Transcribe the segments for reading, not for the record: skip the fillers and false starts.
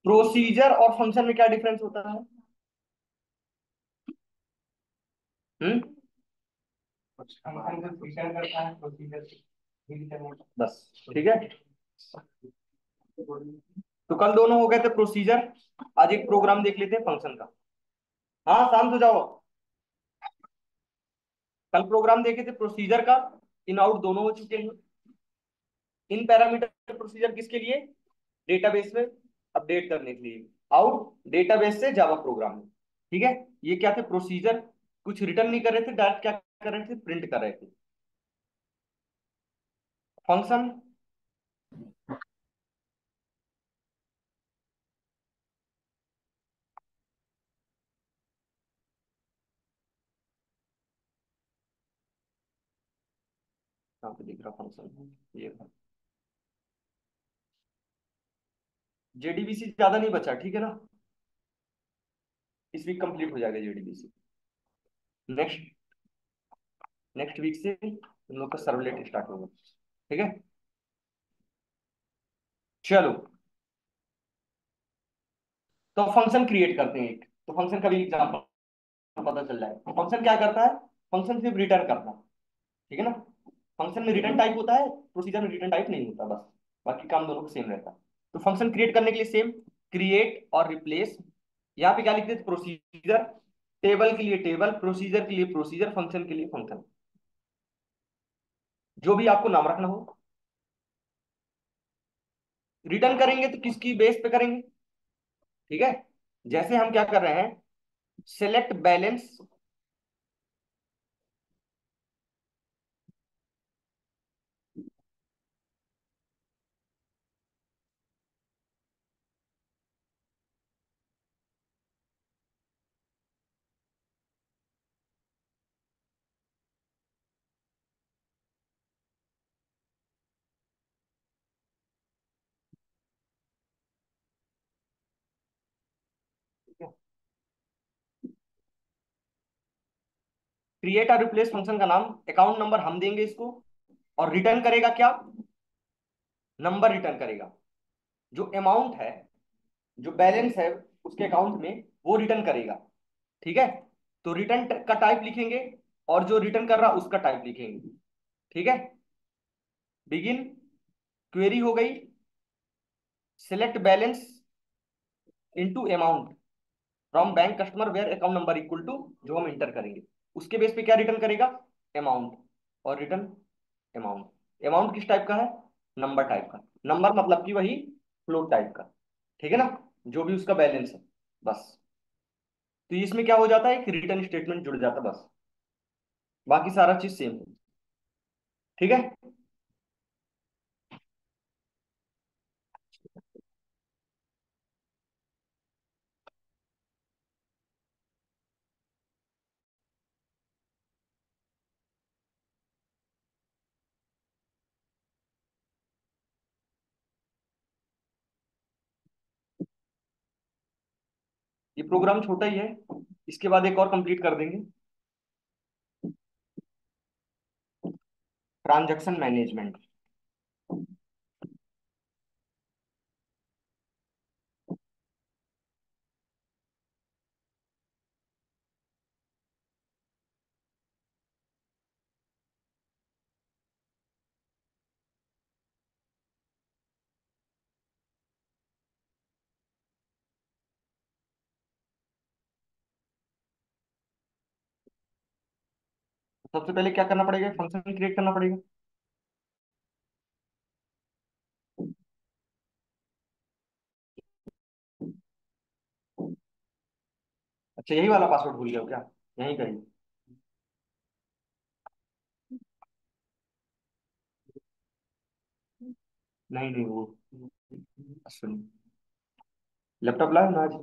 Procedure और function में क्या डिफरेंस होता है? हम्म। बस ठीक है। तो कल दोनों हो गए थे प्रोसीजर। आज एक प्रोग्राम देख लेते हैं फंक्शन का। हाँ शांत हो जाओ। कल प्रोग्राम देखे थे प्रोसीजर का। इन आउट दोनों हो चुके हैं। इन पैरामीटर प्रोसीजर किसके लिए? डेटाबेस में अपडेट करने के लिए। आउट डेटाबेस से जावा प्रोग्राम में। ठीक है। ये क्या थे? प्रोसीजर। कुछ रिटर्न नहीं कर रहे थे, डायरेक्ट क्या कर रहे थे? प्रिंट कर रहे थे। फंक्शन। यहाँ पे दिख रहा फंक्शन ये था। जेडीबीसी ज्यादा नहीं बचा, ठीक है ना? इस वीक कंप्लीट हो जाएगा जेडीबीसी। नेक्स्ट नेक्स्ट वीक से हम लोग का सर्वलेट स्टार्ट होगा। ठीक है। चलो, तो फंक्शन क्रिएट करते हैं एक। तो फंक्शन का भी एग्जांपल पता चल जाए। फंक्शन क्या करता है? फंक्शन सिर्फ रिटर्न करता है। ठीक है ना? फंक्शन में रिटर्न टाइप होता है, प्रोसीजर में रिटर्न टाइप नहीं होता बस। बाकी काम दोनों का सेम रहता है। तो फंक्शन क्रिएट करने के लिए सेम, क्रिएट और रिप्लेस। यहाँ पे क्या लिखते हैं? प्रोसीजर। टेबल के लिए टेबल, प्रोसीजर के लिए प्रोसीजर, फंक्शन के लिए फंक्शन। जो भी आपको नाम रखना हो। रिटर्न करेंगे तो किसकी बेस पे करेंगे? ठीक है। जैसे हम क्या कर रहे हैं, सेलेक्ट बैलेंस। क्रिएट और रिप्लेस फंक्शन का नाम, अकाउंट नंबर हम देंगे इसको। और रिटर्न करेगा क्या? नंबर रिटर्न करेगा। जो अमाउंट है, जो बैलेंस है उसके अकाउंट में, वो रिटर्न करेगा। ठीक है। तो रिटर्न का टाइप लिखेंगे, और जो रिटर्न कर रहा उसका टाइप लिखेंगे। ठीक है। बिगिन क्वेरी हो गई। Select balance into amount from bank customer where account number equal to, जो हम इंटर करेंगे उसके बेस पे क्या रिटर्न करेगा? अमाउंट। और रिटर्न अमाउंट। अमाउंट किस टाइप का है? नंबर टाइप का। नंबर मतलब कि वही फ्लोट टाइप का। ठीक है ना? जो भी उसका बैलेंस है, बस। तो इसमें क्या हो जाता है? एक रिटर्न स्टेटमेंट जुड़ जाता है, बस। बाकी सारा चीज सेम है। ठीक है। ये प्रोग्राम छोटा ही है, इसके बाद एक और कंप्लीट कर देंगे। Transaction management. सबसे पहले क्या करना पड़ेगा? फंक्शन क्रिएट करना पड़ेगा। अच्छा, यही वाला पासवर्ड भूल गया हो क्या? यही कहीं। नहीं नहीं, वो अश्विनी। लैपटॉप लाए ना आज?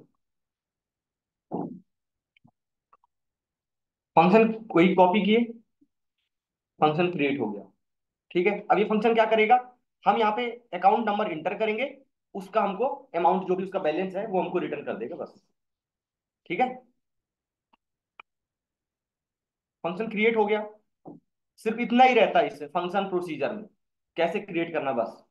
फंक्शन कोई कॉपी किए, फंक्शन क्रिएट हो गया। ठीक है। अब ये फंक्शन क्या करेगा? हम यहाँ पे अकाउंट नंबर इंटर करेंगे, उसका हमको अमाउंट जो भी उसका बैलेंस है वो हमको रिटर्न कर देगा, बस। ठीक है। फंक्शन क्रिएट हो गया। सिर्फ इतना ही रहता है इससे फंक्शन प्रोसीजर में, कैसे क्रिएट करना, बस।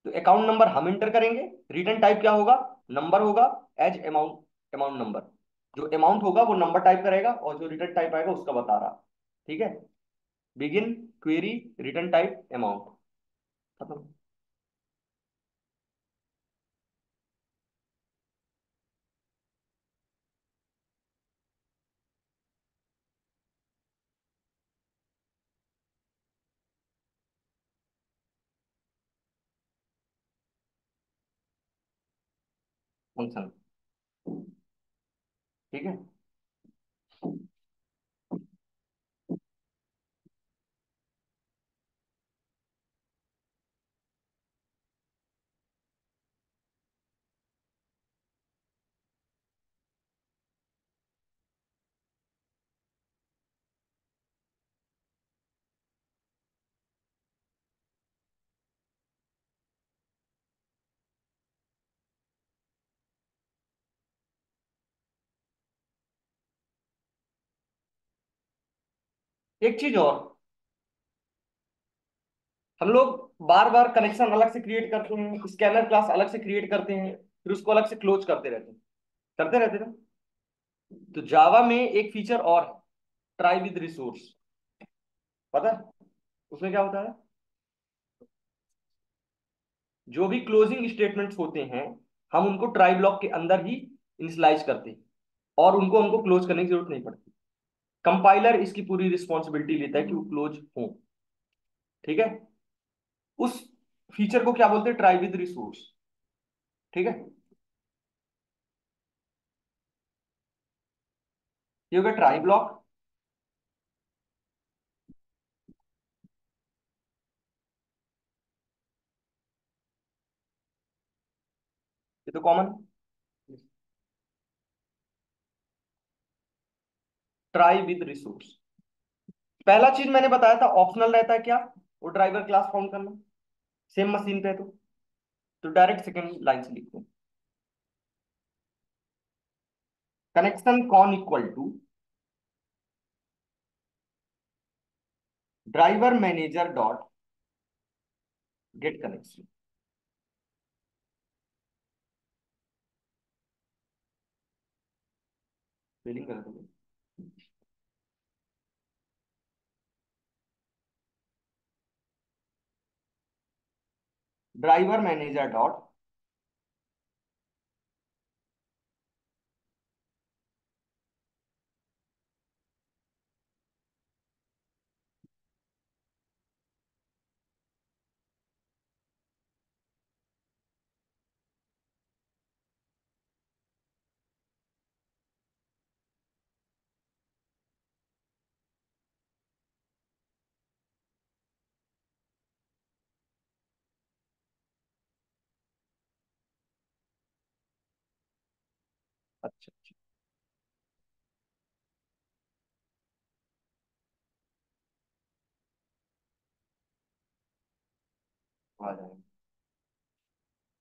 तो अकाउंट नंबर हम इंटर करेंगे, रिटर्न टाइप क्या होगा, नंबर होगा, एज अमाउंट, अमाउंट नंबर। जो अमाउंट होगा वो नंबर टाइप करेगा, और जो रिटर्न टाइप आएगा उसका बता रहा। ठीक है। Begin query, return type amount, खत्म। फंक्शन। ठीक है। एक चीज और, हम लोग बार बार कनेक्शन अलग से क्रिएट करते हैं, स्कैनर क्लास अलग से क्रिएट करते हैं, फिर उसको अलग से क्लोज करते रहते हैं, करते रहते ना। तो जावा में एक फीचर और है, ट्राई विद रिसोर्स। पता है उसमें क्या होता है? जो भी क्लोजिंग स्टेटमेंट्स होते हैं, हम उनको ट्राई ब्लॉक के अंदर ही इनिशियलाइज करते हैं, और उनको हमको क्लोज करने की जरूरत नहीं पड़ती। कंपाइलर इसकी पूरी रिस्पॉन्सिबिलिटी लेता है कि वो क्लोज हो। ठीक है। उस फीचर को क्या बोलते हैं, ट्राई विद रिसोर्स। ठीक है। ये हो गया ट्राई ब्लॉक। ये तो कॉमन। ट्राई विद रिसोर्स, पहला चीज मैंने बताया था ऑप्शनल रहता है, क्या? वो ड्राइवर क्लास फाउंड करना, सेम मशीन पे है तो डायरेक्ट सेकंड लाइन से लिखते हैं, connection con equal to driver manager dot get connection. Feeling कर दो। ड्राइवर मैनेजर डॉट, अच्छा अच्छा, आ जाएगा।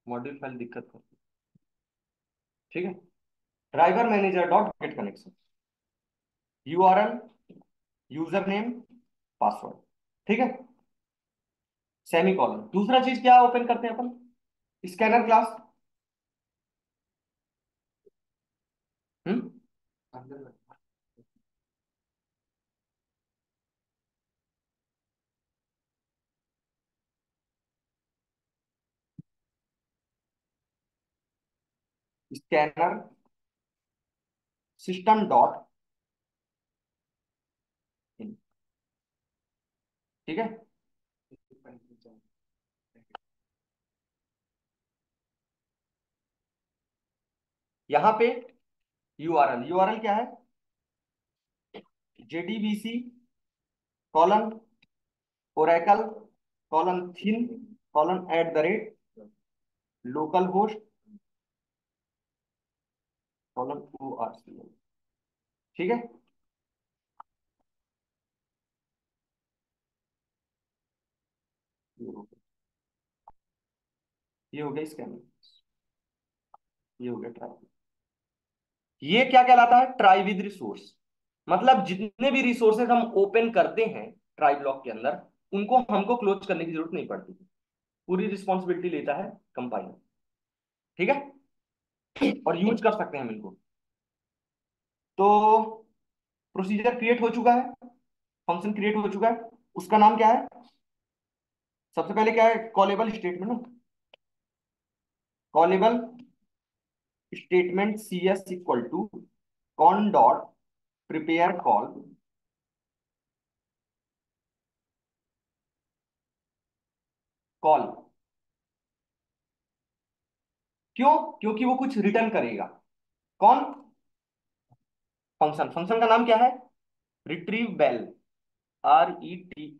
मॉड्यूल फाइल दिक्कत करती है। ठीक है। Driver manager dot get connection, URL, user name, password. ठीक है। सेमी कॉलन। दूसरा चीज क्या ओपन करते हैं अपन, scanner class. Hmm. Scanner system dot in. ठीक है। यहाँ पे यूआरएल, यूआरएल क्या है, JDBC colon Oracle colon thin colon @ local host colon ORCL। ठीक है। ये हो गया, ये हो गया स्कैनर, ये हो गया ट्राई। ये क्या कहलाता है, ट्राई विद रिसोर्स। मतलब जितने भी रिसोर्सेज हम ओपन करते हैं ट्राई ब्लॉक के अंदर, उनको हमको क्लोज करने की जरूरत नहीं पड़ती। पूरी रिस्पॉन्सिबिलिटी लेता है कंपाइलर। ठीक है, और यूज कर सकते हैं हम इनको। तो प्रोसीजर क्रिएट हो चुका है, फंक्शन क्रिएट हो चुका है। उसका नाम क्या है? सबसे पहले क्या है? कॉलेबल स्टेटमेंट ना, callable statement C S equal to con dot prepare call, call. क्यों? क्योंकि वो कुछ रिटर्न करेगा। कौन? फंक्शन। फंक्शन का नाम क्या है? Retrieve bal, RETRIEVE।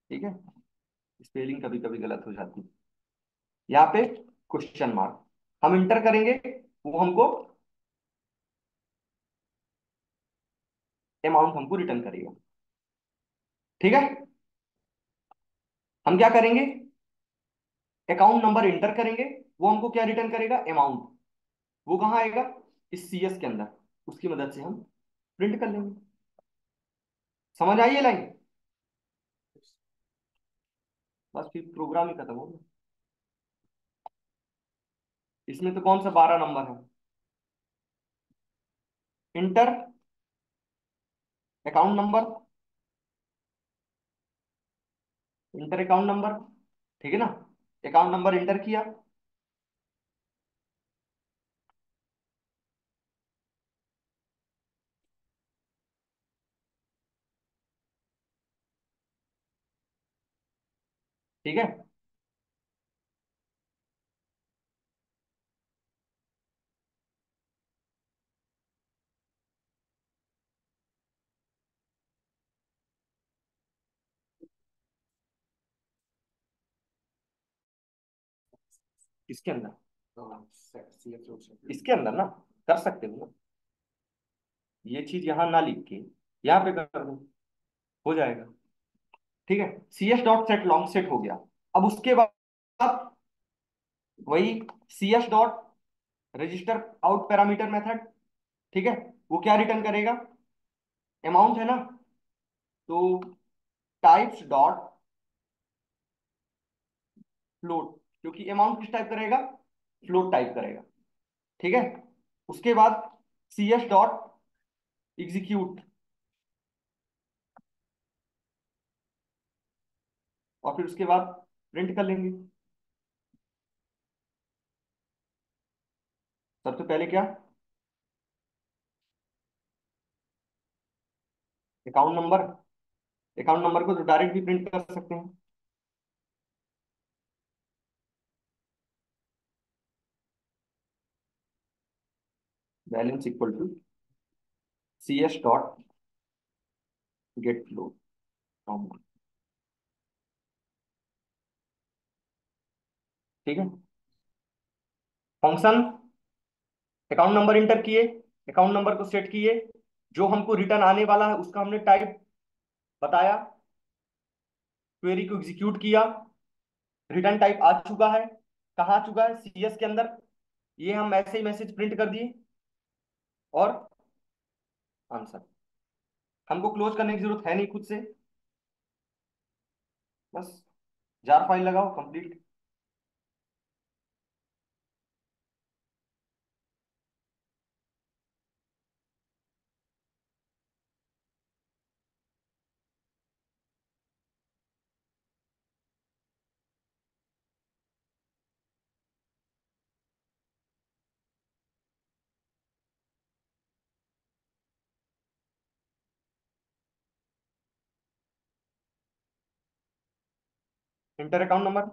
ठीक है, स्पेलिंग कभी कभी गलत हो जाती है यहाँ पे। क्वेश्चन मार्क हम इंटर करेंगे, वो हमको अमाउंट हमको रिटर्न करेगा। ठीक है, हम क्या करेंगे? अकाउंट नंबर इंटर करेंगे, वो हमको क्या रिटर्न करेगा? अमाउंट। वो कहाँ आएगा? इस CS के अंदर। उसकी मदद से हम प्रिंट कर लेंगे। समझ आई ये लाइन? बस फिर प्रोग्राम ही खत्म हो गया। इसमें तो कौन सा 12 नंबर है? Inter account number, inter account number. ठीक है ना, अकाउंट नंबर इंटर किया। ठीक है, इसके अंदर, इसके अंदर ना कर सकते हो ना। ये चीज यहाँ ना लिख के यहाँ पे कर दो, हो जाएगा। ठीक है, CS dot set long set हो गया। अब उसके बाद वही CS dot register out parameter method. ठीक है, वो क्या रिटर्न करेगा? अमाउंट है ना, तो टाइप्स डॉट फ्लोट, क्योंकि अमाउंट किस टाइप करेगा? फ्लोट टाइप करेगा। ठीक है, उसके बाद CS डॉट एग्जीक्यूट, और फिर उसके बाद प्रिंट कर लेंगे। सबसे पहले क्या? Account number. अकाउंट नंबर को तो डायरेक्ट भी प्रिंट कर सकते हैं। Balance equal to CS dot get float. ठीक है, फंक्शन अकाउंट नंबर इंटर किए, अकाउंट नंबर को सेट किए, जो हमको रिटर्न आने वाला है उसका हमने टाइप बताया, क्वेरी को एग्जीक्यूट किया, रिटर्न टाइप आ चुका है। कहाँ आ चुका है? CS के अंदर। ये हम ऐसे ही मैसेज प्रिंट कर दिए, और आंसर। हमको क्लोज करने की जरूरत है नहीं खुद से, बस जार फाइल लगाओ, complete. Enter account number.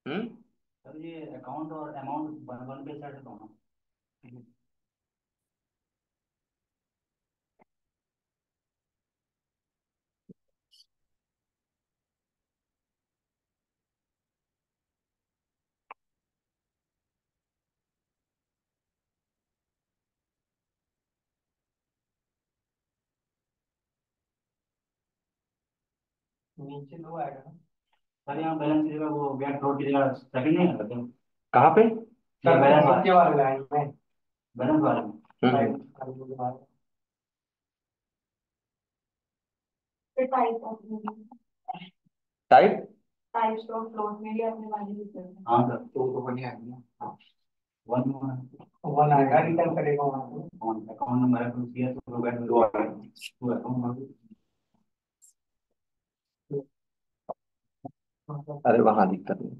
Hmm. Sir ये अकाउंट और अमाउंट वन वन पे सेट दोनों। नीचे दो आएगा ना। सर यहाँ बैलेंस की जगह वो गेट फ्लोट की जगह सेकंड नहीं आता क्या? कहाँ पे? ये बैलेंस नीचे वाले लाइन में, बैलेंस वाले में। हम्म। टाइप। हाँ सर, तो बढ़िया है ना। वन वन आएगा, रिटर्न करेगा वहाँ पे। अकाउंट नंबर है तो दिया तो गेट दो आएगा, तो अकाउंट नंबर। अरे वहां दिक्कत नहीं।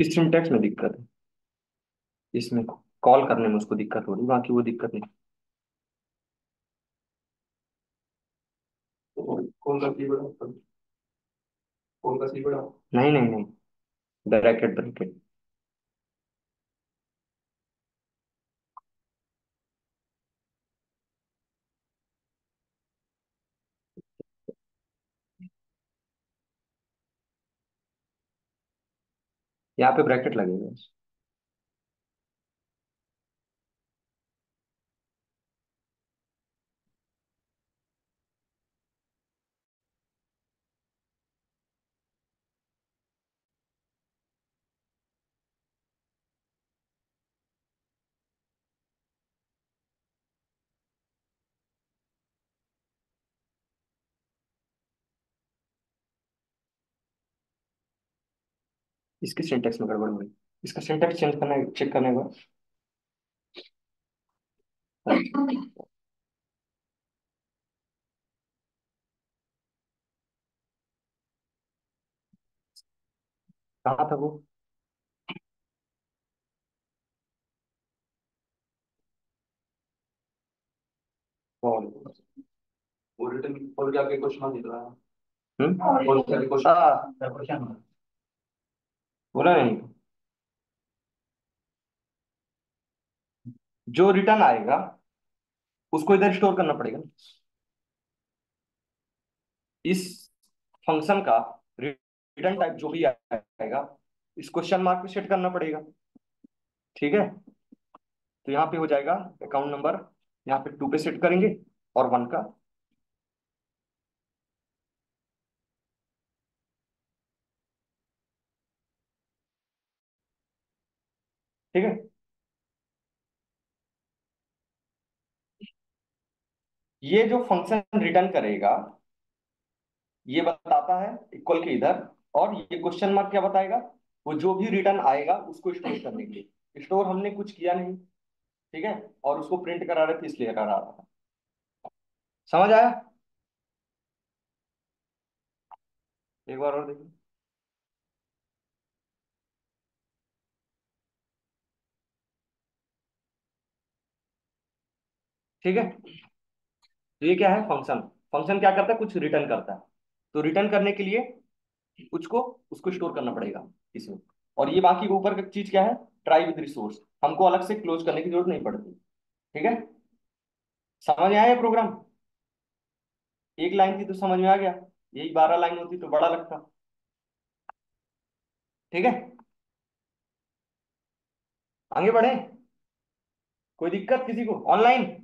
इस सिंटेक्स में दिक्कत है, इसमें कॉल करने में उसको दिक्कत हो रही, बाकी वो दिक्कत नहीं। कौन सा की बड़ा? कौन सा सी बड़ा? नहीं नहीं नहीं, ब्रैकेट ब्रैकेट। यहाँ पे ब्रैकेट लगेगा। इसके सिंटेक्स में गड़बड़ हुई। इसका सिंटेक्स चेंज करना, चेक करने का। कहाँ था वो? कौन? वो रिटर्न और क्या के क्वेश्चन दिख रहा है? कौन सा क्वेश्चन? क्वेश्चन। बोला नहीं। जो रिटर्न आएगा उसको इधर स्टोर करना पड़ेगा। इस फंक्शन का रिटर्न टाइप जो भी आएगा, इस क्वेश्चन मार्क पे सेट करना पड़ेगा। ठीक है, तो यहाँ पे हो जाएगा अकाउंट नंबर, यहाँ पे टू पे सेट करेंगे और वन का। ठीक है, ये जो फंक्शन रिटर्न करेगा ये बताता है इक्वल के इधर, और ये क्वेश्चन मार्क क्या बताएगा? वो जो भी रिटर्न आएगा उसको स्टोर करने के लिए। स्टोर हमने कुछ किया नहीं, ठीक है, और उसको प्रिंट करा रहे थे इसलिए करा रहा था। समझ आया? एक बार और देखिए। ठीक है, तो ये क्या है? फंक्शन। फंक्शन क्या करता है? कुछ रिटर्न करता है। तो रिटर्न करने के लिए उसको उसको स्टोर करना पड़ेगा इसमें। और ये बाकी के ऊपर का चीज क्या है? ट्राई विद रिसोर्स, हमको अलग से क्लोज करने की जरूरत नहीं पड़ती। ठीक है, समझ में आया ये प्रोग्राम? एक लाइन थी तो समझ में आ गया, यही 12 लाइन होती तो बड़ा लगता। ठीक है, आगे बढ़े। कोई दिक्कत किसी को ऑनलाइन?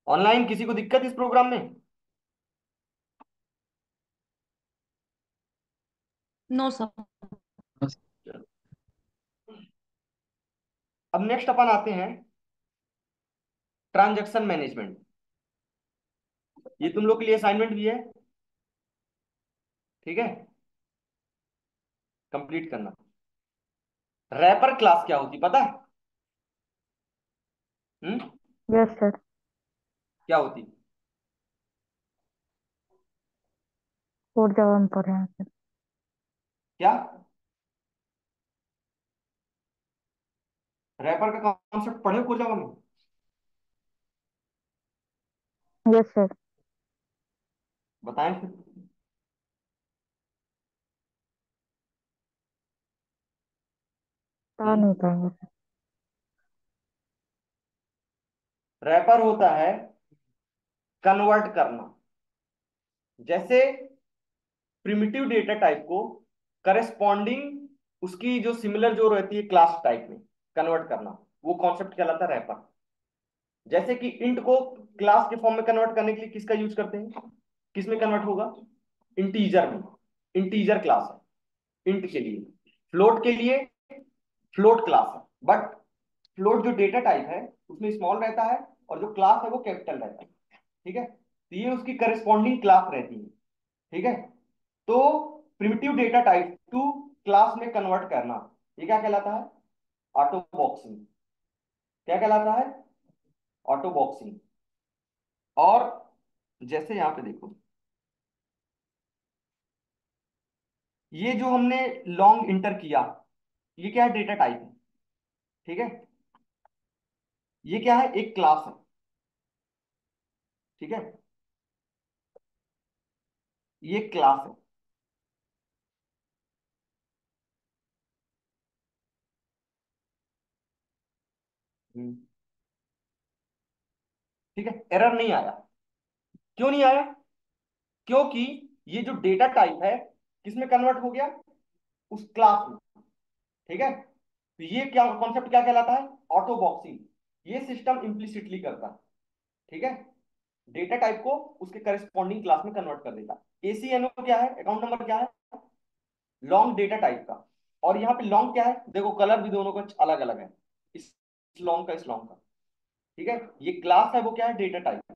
ऑनलाइन किसी को दिक्कत इस प्रोग्राम में? No sir. अब नेक्स्ट अपन आते हैं ट्रांजैक्शन मैनेजमेंट। ये तुम लोग के लिए असाइनमेंट भी है, ठीक है, कंप्लीट करना। रैपर क्लास क्या होती पता है? हम्म, यस सर। क्या होती? कोड जावा में पढ़े हैं सर। क्या? रैपर का कॉन्सेप्ट पढ़े हो कोर जावा में? Yes sir. बताएं फिर। बता नहीं पाएंगे सर। रैपर होता है कन्वर्ट करना। जैसे प्रिमिटिव डेटा टाइप को करस्पॉन्डिंग उसकी जो सिमिलर जो रहती है क्लास टाइप में कन्वर्ट करना, वो कॉन्सेप्ट कहलाता है रैपर। जैसे कि इंट को क्लास के फॉर्म में कन्वर्ट करने के लिए किसका यूज करते हैं, किस में कन्वर्ट होगा, इंटीजर में। इंटीजर क्लास है इंट के लिए। फ्लोट के लिए फ्लोट क्लास है, बट फ्लोट जो डेटा टाइप है उसमें स्मॉल रहता है और जो क्लास है वो कैपिटल रहता है। ठीक है, तो ये उसकी करस्पॉन्डिंग क्लास रहती है। ठीक है, तो primitive data type two class में कन्वर्ट करना, ये क्या कहलाता है, ऑटो बॉक्सिंग। क्या कहलाता है, ऑटो बॉक्सिंग। और जैसे यहां पे देखो, ये जो हमने लॉन्ग इंटर किया, ये क्या है, डेटा टाइप है। ठीक है, ये क्या है, एक क्लास है। ठीक है, ये क्लास है। हम्म, ठीक है, एरर नहीं आया। क्यों नहीं आया, क्योंकि ये जो डेटा टाइप है किसमें कन्वर्ट हो गया, उस क्लास में। ठीक है, तो ये क्या कॉन्सेप्ट क्या कहलाता है, ऑटो बॉक्सिंग। ये सिस्टम इम्प्लिसिटली करता है। ठीक है, डेटा टाइप को उसके करस्पॉन्डिंग क्लास में कन्वर्ट कर देता है। एसीएनओ क्या है, अकाउंट नंबर क्या है, लॉन्ग डेटा टाइप का। और यहाँ पे लॉन्ग क्या है, देखो कलर भी दोनों का अलग अलग है, इस लॉन्ग का इस लॉन्ग का। ठीक है, ये क्लास है वो क्या है, डेटा टाइप।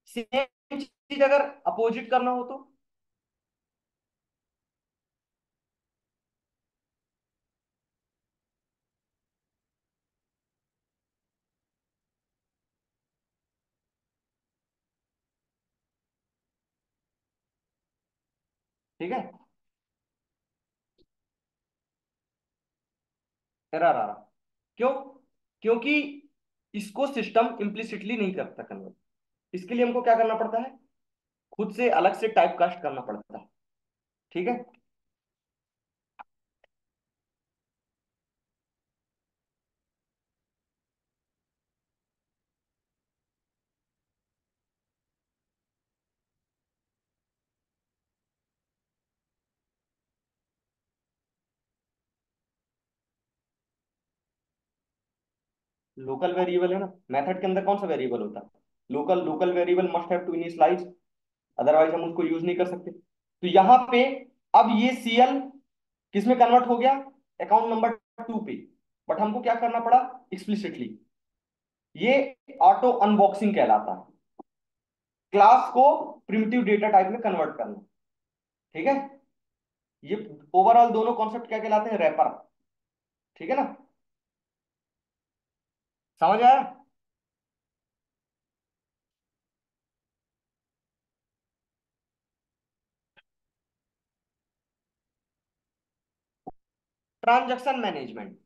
सेम चीज अगर अपोजिट करना हो तो, ठीक है, एरर आ रहा। क्यों, क्योंकि इसको सिस्टम इम्प्लिसिटली नहीं करता कन्वर्ट। इसके लिए हमको क्या करना पड़ता है, खुद से अलग से टाइप कास्ट करना पड़ता है। ठीक है, लोकल वेरिएबल है ना, मेथड के अंदर कौन सा वेरिएबल होता है, local. Local variable must have to initialise, otherwise हम उसको यूज नहीं कर सकते। तो यहाँ पे अब ये सीएल किस में कन्वर्ट हो गया, अकाउंट नंबर 2 पे। बट हमको क्या करना पड़ा, एक्सप्लिसिटली, ये ऑटो अनबॉक्सिंग कहलाता है, क्लास को प्रिमिटिव डेटा टाइप में कन्वर्ट करना। ठीक है, ये ओवरऑल दोनों कॉन्सेप्ट क्या कहलाते हैं, रैपर। ठीक है ना, समझ आया। ट्रांजैक्शन मैनेजमेंट,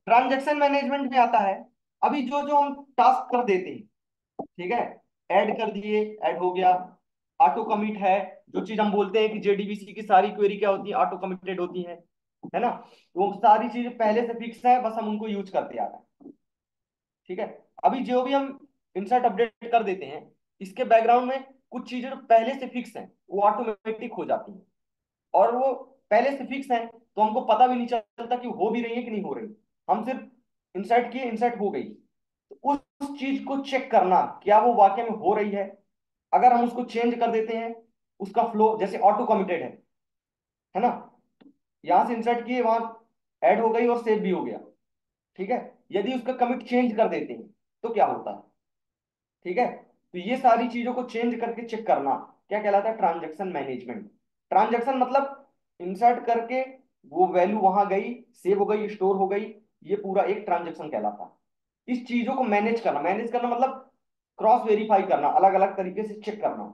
ट्रांजैक्शन मैनेजमेंट में आता है, अभी जो जो हम टास्क कर देते हैं, ठीक है, ऐड कर दिए, ऐड हो गया। ऑटो कमिट है, जो चीज हम बोलते हैं कि जेडीबीसी की सारी क्वेरी क्या होती है, ऑटो कमिटेड होती है ना। वो सारी चीजें पहले से फिक्स है, बस हम उनको यूज करते आ रहे हैं। ठीक है, अभी जो भी हम इंसर्ट अपडेट कर देते हैं, इसके बैकग्राउंड में कुछ चीजें जो पहले से फिक्स हैं वो ऑटोमेटिक हो जाती हैं। और वो पहले से फिक्स हैं तो हमको पता भी नहीं चलता कि हो भी रही है कि नहीं हो रही। हम सिर्फ इंसर्ट किए, इंसर्ट हो गई। तो उस चीज को चेक करना क्या वो वाकई में हो रही है। अगर हम उसको चेंज कर देते हैं, उसका फ्लो जैसे ऑटो कमिटेड है ना, यहां से इंसर्ट किए, वहां ऐड हो गई और सेव भी हो गया। ठीक है, यदि उसका कमिट चेंज कर देते हैं तो क्या होता है। ठीक है, तो ये सारी चीजों को चेंज करके चेक करना क्या कहलाता है, ट्रांजैक्शन मैनेजमेंट। ट्रांजैक्शन मतलब इंसर्ट करके वो वैल्यू वहां गई, सेव हो गई, स्टोर हो गई, ये पूरा एक ट्रांजैक्शन कहलाता है। इस चीजों को मैनेज करना, मैनेज करना मतलब क्रॉस वेरीफाई करना, अलग अलग तरीके से चेक करना,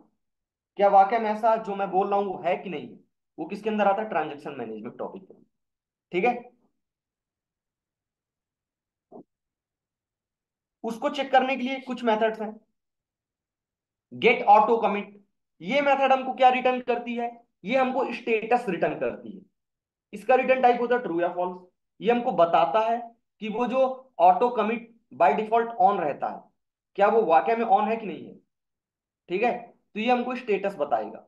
क्या वाकई में ऐसा जो मैं बोल रहा हूँ वो है कि नहीं है। वो किसके अंदर आता है, ट्रांजैक्शन मैनेजमेंट टॉपिक के। ठीक है, उसको चेक करने के लिए कुछ मेथड्स हैं। गेट ऑटो कमिट, ये मेथड हमको क्या रिटर्न करती है, ये हमको स्टेटस रिटर्न करती है। इसका रिटर्न टाइप होता है ट्रू या फॉल्स। ये हमको बताता है कि वो जो auto commit by default on रहता है, क्या वो वाकई में ऑन है कि नहीं है। ठीक है, तो ये हमको स्टेटस बताएगा।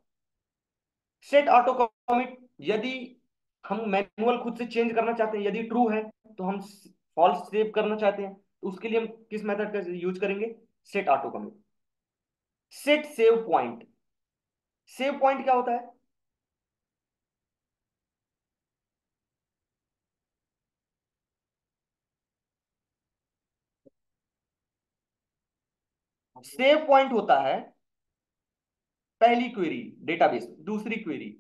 सेट ऑटो कमिट, यदि हम मैनुअल खुद से चेंज करना चाहते हैं, यदि ट्रू है तो हम फॉल्स सेव करना चाहते हैं, तो उसके लिए हम किस मेथड का यूज करेंगे, set auto commit. Set save point, save point क्या होता है, सेव पॉइंट होता है पहली क्वेरी डेटाबेस, दूसरी क्वेरी,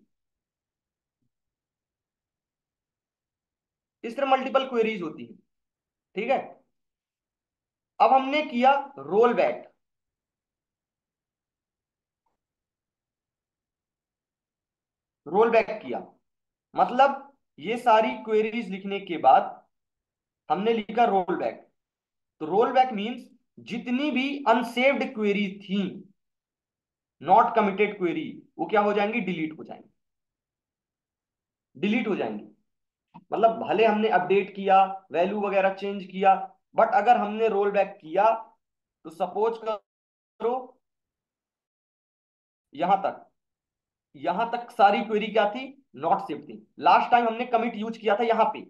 इस तरह मल्टीपल क्वेरीज होती है। ठीक है, अब हमने किया रोल बैक, रोल बैक किया, मतलब ये सारी क्वेरीज लिखने के बाद हमने लिखा रोल बैक। तो रोल बैक मीन्स जितनी भी अनसेव्ड क्वेरी थी, नॉट कमिटेड क्वेरी, वो क्या हो जाएंगी, डिलीट हो जाएंगी, डिलीट हो जाएंगी। मतलब भले हमने अपडेट किया, वैल्यू वगैरह चेंज किया, बट अगर हमने रोल बैक किया तो सपोज करो यहां तक, यहां तक सारी क्वेरी क्या थी, नॉट सेव थी। लास्ट टाइम हमने कमिट यूज किया था यहां पे।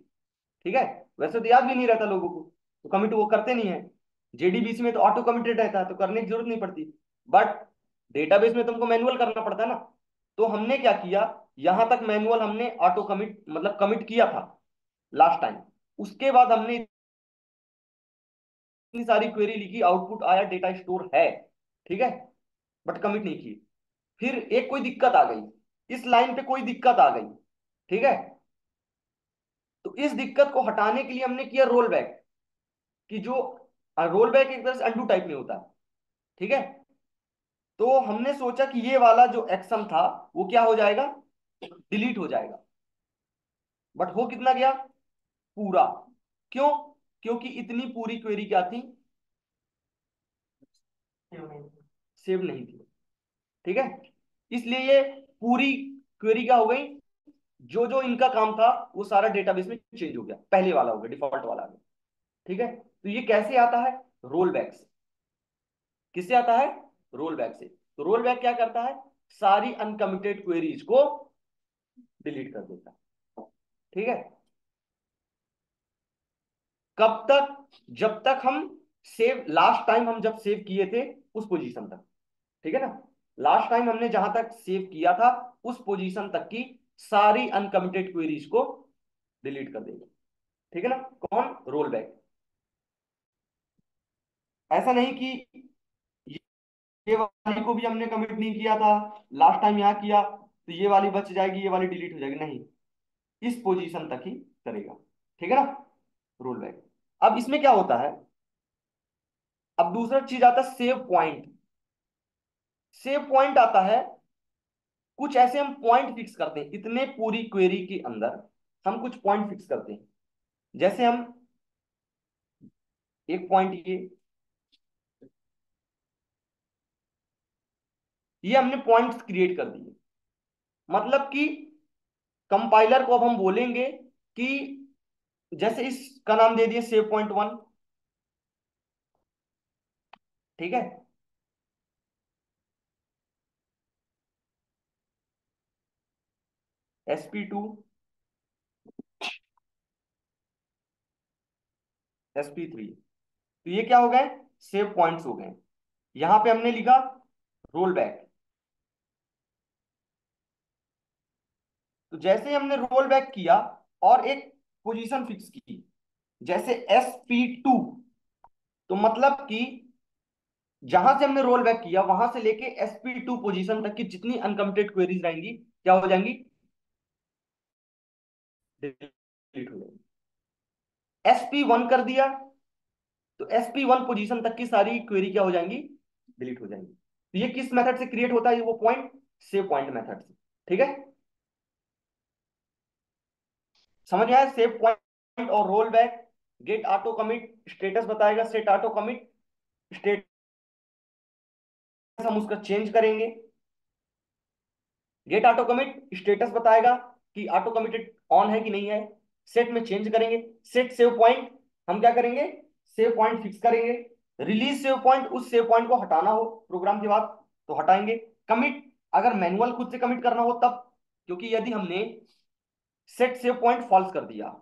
ठीक है, वैसे तो याद भी नहीं रहता लोगों को, तो कमिट वो करते नहीं है। जेडीबीसी में तो ऑटो कमिटेड रहता है, तो करने की जरूरत नहीं पड़ती, बट डेटाबेस में तुमको मैनुअल करना पड़ता है ना। तो हमने क्या किया, यहां तक मैनुअल हमने ऑटो कमिट मतलब कमिट किया था लास्ट टाइम। उसके बाद हमने इतनी सारी क्वेरी लिखी, आउटपुट आया डेटा स्टोर है। ठीक है, बट कमिट नहीं की। फिर एक कोई दिक्कत आ गई, इस लाइन पे कोई दिक्कत आ गई। ठीक है, तो इस दिक्कत को हटाने के लिए हमने किया रोल बैक, कि जो रोल बैक एक तरह से अंडू टाइप में होता है। ठीक है, तो हमने सोचा कि ये वाला जो एक्शन था वो क्या हो जाएगा, डिलीट हो जाएगा। बट हो कितना गया, पूरा। क्यों, क्योंकि इतनी पूरी क्वेरी क्या थी, सेव नहीं थी। ठीक है, इसलिए ये पूरी क्वेरी क्या हो गई, जो जो इनका काम था वो सारा डेटाबेस में चेंज हो गया, पहले वाला हो गया, डिफॉल्ट वाला आ गया। ठीक है, तो ये कैसे आता है, रोल बैक से। किससे आता है, रोल बैक से। तो रोल बैक क्या करता है, सारी अनकमिटेड क्वेरीज को डिलीट कर देता है। ठीक है, कब तक, जब तक हम सेव, लास्ट टाइम हम जब सेव किए थे उस पोजीशन तक। ठीक है ना, लास्ट टाइम हमने जहां तक सेव किया था उस पोजीशन तक की सारी अनकमिटेड क्वेरीज को डिलीट कर देगा। ठीक है ना, कौन, रोल बैक। ऐसा नहीं कि ये वाली को भी हमने कमिट नहीं किया था, लास्ट टाइम यहाँ किया तो ये वाली बच जाएगी, ये वाली डिलीट हो जाएगी, नहीं, इस पोजीशन तक ही करेगा। ठीक है ना, रोल बैक। अब इसमें क्या होता है, अब दूसरा चीज आता है सेव पॉइंट। सेव पॉइंट आता है, कुछ ऐसे हम पॉइंट फिक्स करते हैं इतने पूरी क्वेरी के अंदर, हम कुछ पॉइंट फिक्स करते हैं। जैसे हम एक पॉइंट ये हमने पॉइंट्स क्रिएट कर दिए, मतलब कि कंपाइलर को अब हम बोलेंगे कि जैसे इसका नाम दे दिए सेव पॉइंट वन। ठीक है, SP2, SP3, तो ये क्या हो गए, सेव पॉइंट्स हो गए। यहां पे हमने लिखा रोल बैक। तो जैसे ही हमने रोल बैक किया और एक पोजीशन फिक्स की, जैसे SP2, तो मतलब कि जहां से हमने रोल बैक किया वहां से लेके SP2 पोजीशन तक की जितनी अनकमिटेड क्वेरीज रहेंगी क्या हो जाएंगी, डिलीट हो जाएंगी। SP1 कर दिया तो SP1 पोजीशन तक की सारी क्वेरी क्या हो जाएंगी, डिलीट हो जाएंगी। तो ये किस मेथड से क्रिएट होता है, वो पॉइंट, सेव पॉइंट मेथड से। ठीक है, समझ में आया, सेव पॉइंट और roll back. Get auto commit status बताएगा, सेट ऑटो कमिट स्टेटस हम उसका चेंज करेंगे। गेट ऑटो कमिट स्टेटस बताएगा कि ऑटो कमिटेड ऑन है कि नहीं है। सेट में चेंज करेंगे। सेट सेव पॉइंट हम क्या करेंगे, सेव पॉइंट फिक्स करेंगे। रिलीज सेव पॉइंट, उस सेव पॉइंट को हटाना हो प्रोग्राम के बाद तो हटाएंगे। कमिट अगर मैनुअल खुद से कमिट करना हो तब, क्योंकि यदि हमने सेट सेव पॉइंट फॉल्स कर दिया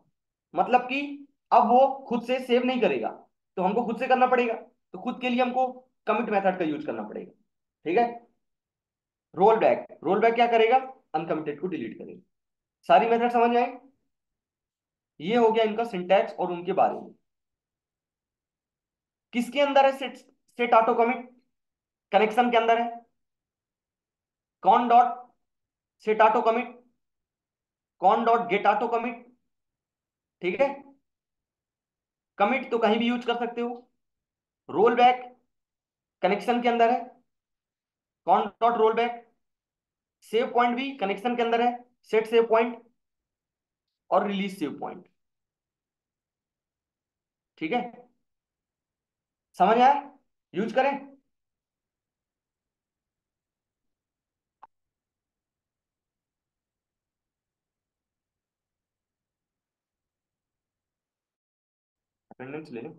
मतलब कि अब वो खुद से सेव नहीं करेगा, तो हमको खुद से करना पड़ेगा। तो खुद के लिए हमको कमिट मेथड का यूज करना पड़ेगा। ठीक है। रोल बैक क्या करेगा, अनकमिटेड को डिलीट करेगा। सारी मेथड समझ में आई। ये हो गया इनका सिंटैक्स और उनके बारे में। किसके अंदर है set, set auto commit connection के अंदर है। कौन डॉट सेट ऑटो कमिट, कौन डॉट गेट ऑटो कमिट। ठीक है। कमिट तो कहीं भी यूज कर सकते हो। रोल बैक कनेक्शन के अंदर है, कौन dot roll back. Save point भी कनेक्शन के अंदर है, सेट सेव पॉइंट और रिलीज सेव पॉइंट। ठीक है, समझ आया। यूज करें। अटेंडेंस ले लो।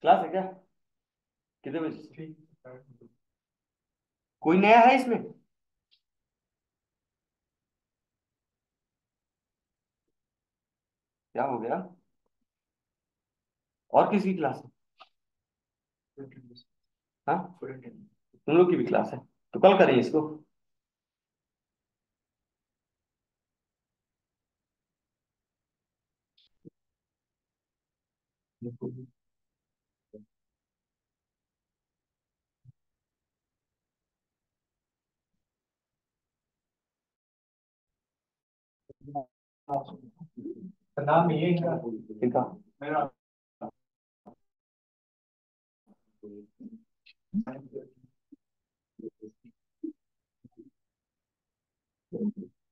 क्लास है क्या, कितने बजे से? कोई नया है इसमें? क्या हो गया, और किसी की क्लास है? हाँ, तुम लोग की भी क्लास है तो कल करें इसको। नाम ये है ठीक है। मेरा।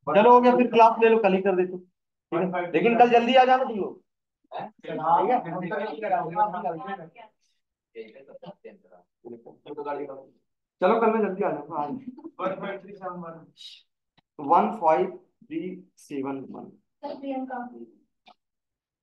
चलो हो गया, फिर क्लास ले लो, कल ही कर देते। ठीक है, लेकिन कल जल्दी आ जाना तुम लोग। चलो कल मैं जल्दी आ जाऊंगा। 15371।